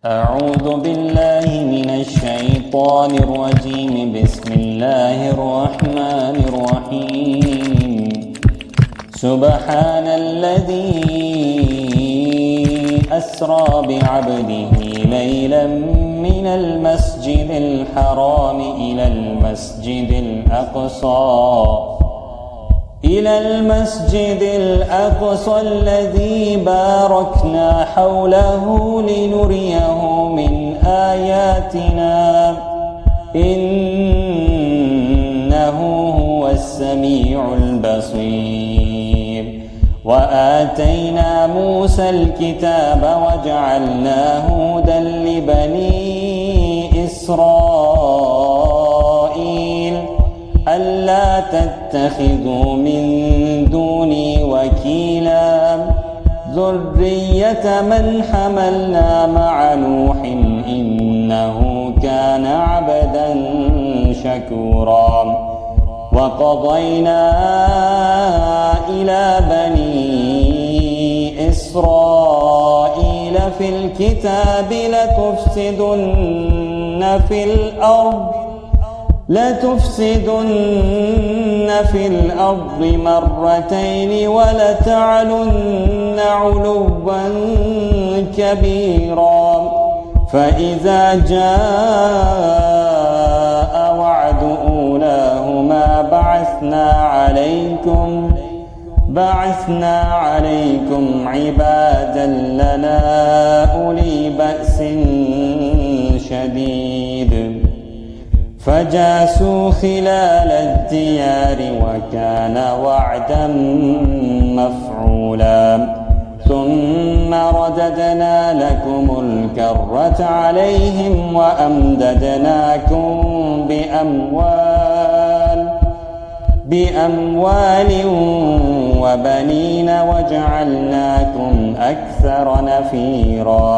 أعوذ بالله من الشيطان الرجيم. بسم الله الرحمن الرحيم. سبحان الذي أسرى بعبده ليلا من المسجد الحرام إلى المسجد الأقصى الذي باركنا حوله لنريه من آياتنا إنه هو السميع البصير. وآتينا موسى الكتاب وجعلناه هدى لبني إسرائيل ألا تتخذوا من دوني وكيلا ذرية من حملنا مع نوح إنه كان عبدا شكورا. وقضينا إلى بني إسرائيل في الكتاب لتفسدن في الأرض مرتين ولتعلن علوا كبيرا. فإذا جاء وعد أولاهما بعثنا عليكم عبادا لنا أولي بأس شديد فجاسوا خلال الديار وكان وعدا مفعولا. ثم رددنا لكم الكرة عليهم وأمددناكم بأموال وبنين وجعلناكم أكثر نفيرا.